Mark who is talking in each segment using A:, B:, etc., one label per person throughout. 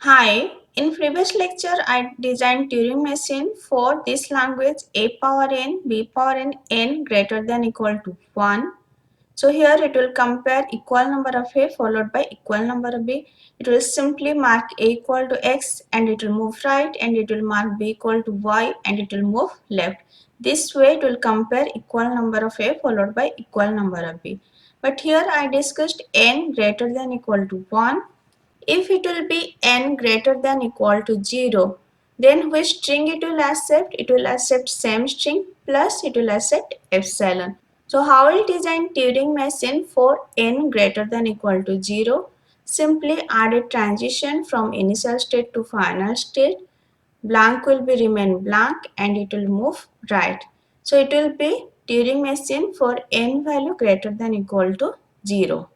A: Hi, in previous lecture I designed Turing machine for this language a power n, b power n greater than equal to 1. So here it will compare equal number of a followed by equal number of b. It will simply mark a equal to x and it will move right, and it will mark b equal to y and it will move left. This way it will compare equal number of a followed by equal number of b. But here I discussed n greater than equal to 1. If it will be n greater than equal to 0, then which string it will accept? It will accept same string plus it will accept epsilon. So how will design Turing machine for n greater than equal to 0? Simply add a transition from initial state to final state. Blank will be remain blank and it will move right. So it will be Turing machine for n value greater than equal to 0.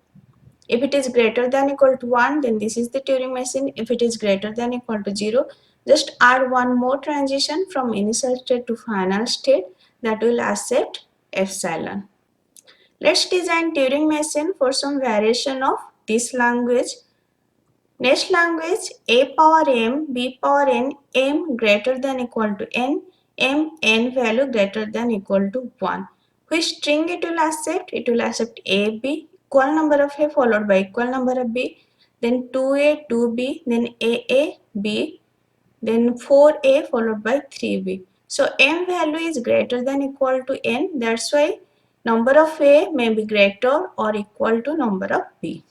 A: If it is greater than equal to 1, then this is the Turing machine. If it is greater than equal to 0, just add one more transition from initial state to final state that will accept epsilon. Let's design Turing machine for some variation of this language. Next language a power m, b power n, m greater than equal to n, n value greater than equal to 1. Which string it will accept? It will accept a, b, equal number of a followed by equal number of b, then 2a, 2b, then a, b, then 4a followed by 3b. So m value is greater than equal to n. That's why number of a may be greater or equal to number of b.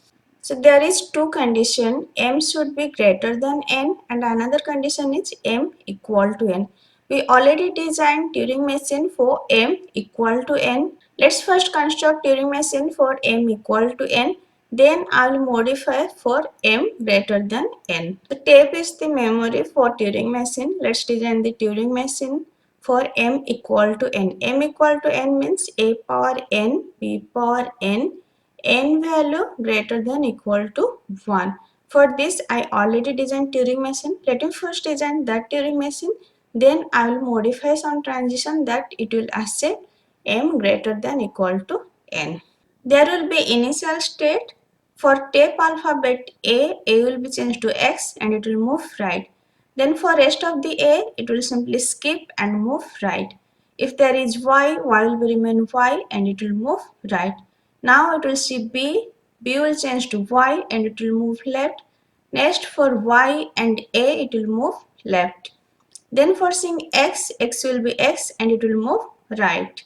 A: So there is two condition, m should be greater than n and another condition is m equal to n. We already designed Turing machine for m equal to n. Let's first construct Turing machine for m equal to n. Then I will modify for m greater than n. The tape is the memory for Turing machine. Let's design the Turing machine for m equal to n. M equal to n means a power n, b power n value greater than equal to 1. For this I already designed Turing machine. Let me first design that Turing machine. Then I will modify some transition that it will accept m greater than equal to n. There will be initial state. For tape alphabet A will be changed to X and it will move right. Then for rest of the A, it will simply skip and move right. If there is Y will remain Y and it will move right. Now it will see B will change to Y and it will move left. Next for Y and A, it will move left. Then for seeing X will be X and it will move right.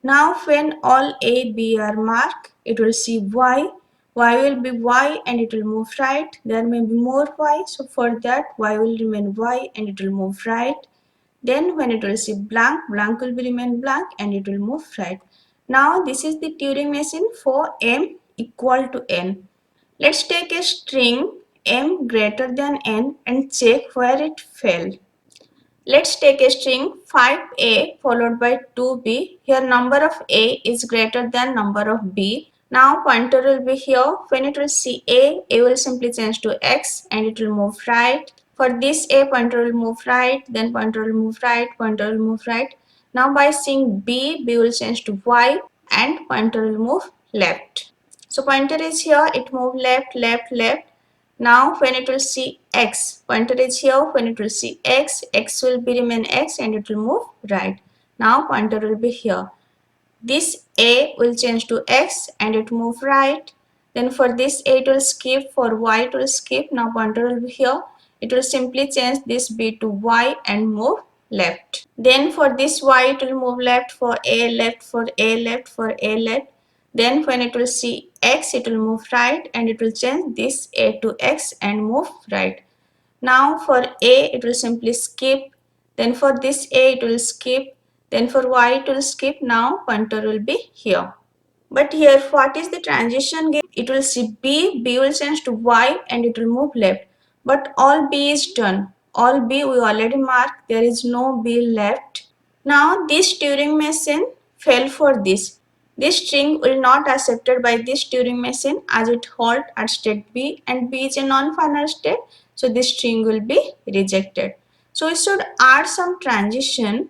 A: Now when all A, B are marked, it will see Y will be Y and it will move right. There may be more Y, so for that Y will remain Y and it will move right. Then when it will see blank will be remain blank and it will move right. Now this is the Turing machine for m equal to n. Let's take a string m greater than n and check where it fell. Let's take a string 5a followed by 2b. Here number of a is greater than number of b. Now pointer will be here. When it will see a will simply change to x and it will move right. For this a, pointer will move right, then pointer will move right, pointer will move right. Now by seeing b will change to y and pointer will move left. So pointer is here, it move left, left, left. Now when it will see x, pointer is here, when it will see x will be remain x and it will move right. Now pointer will be here. This a will change to x and it move right. Then for this a it will skip, for y it will skip. Now pointer will be here. It will simply change this b to y and move left. Then for this y it will move left, for a left, for a left, for a left. Then when it will see x, it will move right and it will change this a to x and move right. Now for a, it will simply skip. Then for this a, it will skip. Then for y, it will skip. Now pointer will be here. But here, what is the transition gate? It will see B will change to Y and it will move left. But all B is done. All B we already marked. There is no B left. Now this Turing machine fell for this. This string will not accepted by this Turing machine as it halt at state B and B is a non-final state. So this string will be rejected. So we should add some transition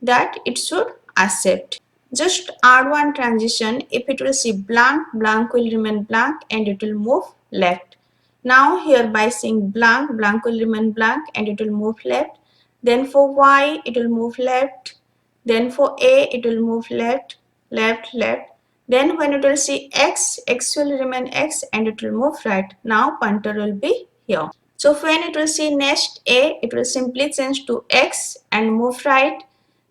A: that it should accept. Just add one transition. If it will see blank will remain blank and it will move left. Now here by saying blank, blank will remain blank and it will move left. Then for Y, it will move left. Then for A, it will move left, left, left. Then when it will see X, X will remain X and it will move right. Now pointer will be here. So when it will see next A, it will simply change to X and move right.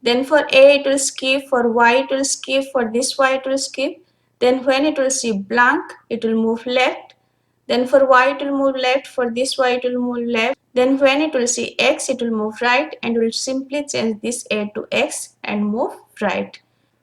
A: Then for A, it will skip. For Y, it will skip. For this Y, it will skip. Then when it will see blank, it will move left. Then for Y it will move left, for this Y it will move left. Then when it will see X it will move right and will simply change this A to X and move right.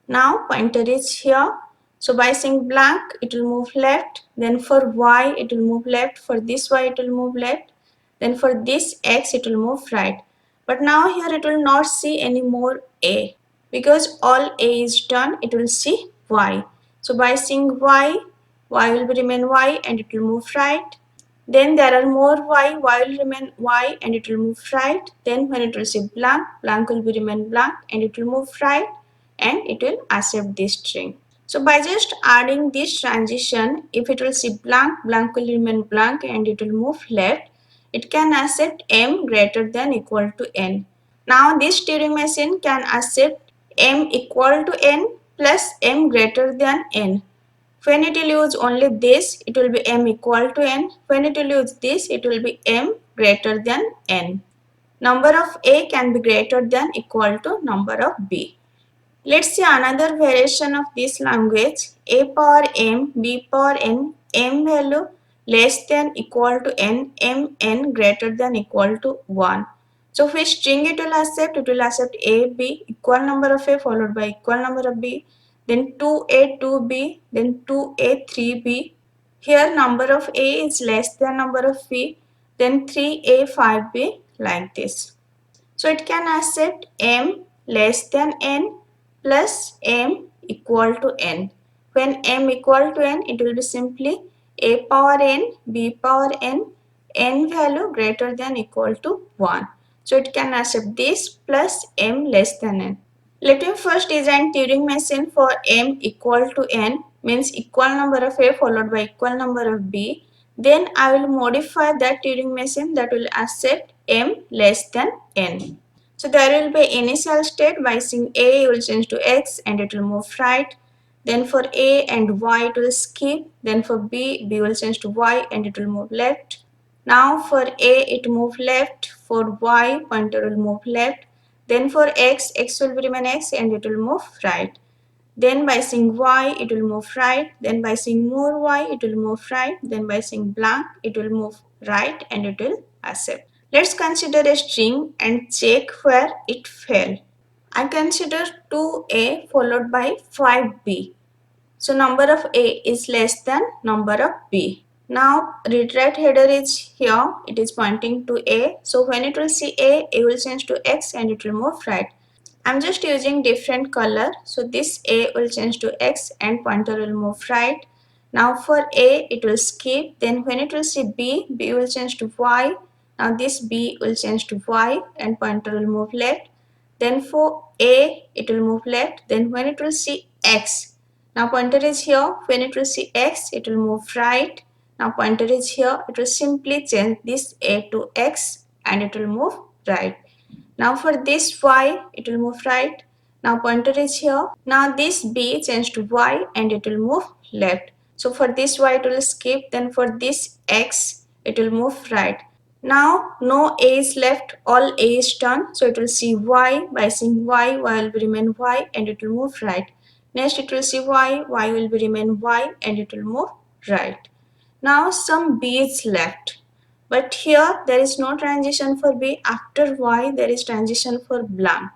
A: Now pointer is here. So by saying blank it will move left. Then for Y it will move left, for this Y it will move left. Then for this X it will move right. But now here it will not see any more A because all A is done, it will see Y. So by saying Y will remain Y and it will move right. Then there are more Y will remain Y and it will move right. Then when it will say blank, blank will be remain blank and it will move right and it will accept this string. So by just adding this transition, if it will see blank, blank will remain blank and it will move left, it can accept m greater than equal to n. Now this Turing machine can accept m equal to n plus m greater than n. When it will use only this, it will be m equal to n. When it will use this, it will be m greater than n. Number of A can be greater than equal to number of B. Let's see another variation of this language. A power m, B power n, m value less than equal to n, m n greater than equal to 1. So which string it will accept? It will accept A, B, equal number of A followed by equal number of B, then 2A, 2B, then 2A, 3B. Here number of A is less than number of B, then 3A, 5B like this. So it can accept m less than n plus m equal to n. When m equal to n, it will be simply a power n, b power n value greater than equal to 1. So it can accept this plus m less than n. Let me first design Turing machine for m equal to n, means equal number of a followed by equal number of b. Then I will modify that Turing machine that will accept m less than n. So there will be initial state. By saying A will change to X and it will move right. Then for A and Y it will skip. Then for B will change to Y and it will move left. Now for A it move left. For Y pointer will move left. Then for X will remain X and it will move right. Then by saying Y it will move right. Then by saying more Y it will move right. Then by saying blank it will move right and it will accept. Let's consider a string and check where it fell. I consider 2A followed by 5B. So number of A is less than number of B. Now read write header is here. It is pointing to A. So when it will see A will change to X and it will move right. I'm just using different color. So this A will change to X and pointer will move right. Now for A it will skip. Then when it will see B will change to Y. Now this B will change to Y and pointer will move left. Then for A it will move left. Then when it will see X. Now pointer is here. When it will see X it will move right. Now pointer is here. It will simply change this A to X and it will move right. Now for this Y, it will move right. Now pointer is here. Now this B change to Y and it will move left. So for this Y, it will skip. Then for this X, it will move right. Now no A is left, all A is done. So it will see Y. By seeing Y will remain Y and it will move right. Next it will see Y will remain Y and it will move right. Now some B is left. But here there is no transition for B. After Y there is transition for blank.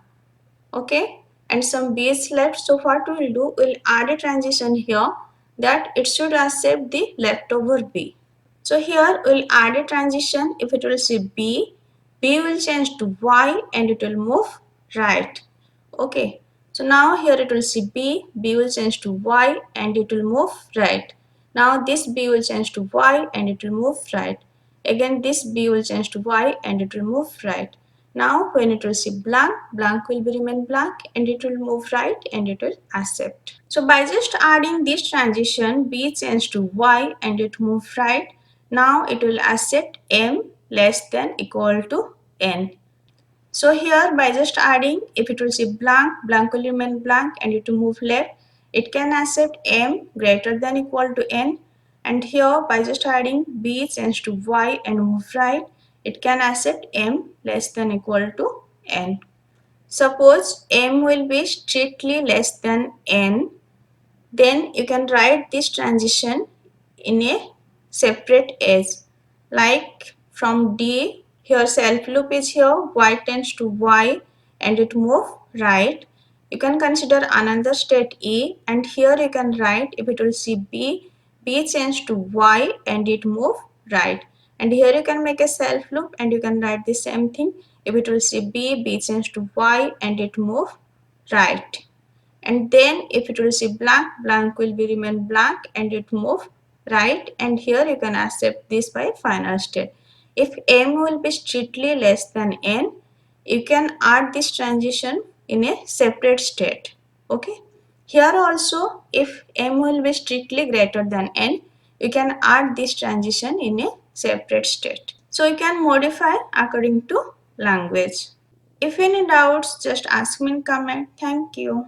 A: Okay. And some B is left. So what we will do, we will add a transition here that it should accept the leftover B. So here we will add a transition. If it will see B, B will change to Y and it will move right. Okay. So now here it will see B will change to Y and it will move right. Now this B will change to Y and it will move right. Again this B will change to Y and it will move right. Now when it will see blank, blank will be remain blank and it will move right and it will accept. So by just adding this transition, B change to Y and it move right. Now it will accept m less than equal to n. So here by just adding, if it will see blank, blank will remain blank and it will move left. It can accept m greater than equal to n. And here by just adding b change to y and move right, it can accept m less than equal to n. Suppose m will be strictly less than n, then you can write this transition in a separate edge. Like from D, here self loop is here, y tends to y and it move right. You can consider another state E, and here you can write, if it will see B, B change to y and it move right. And here you can make a self loop and you can write the same thing. If it will see B, B change to y and it move right. And then if it will see blank, blank will be remain blank and it move right. And here you can accept this by final state. If m will be strictly less than n, you can add this transition in a separate state. Okay. Here also, if m will be strictly greater than n, you can add this transition in a separate state. So you can modify according to language. If any doubts, just ask me in comment. Thank you.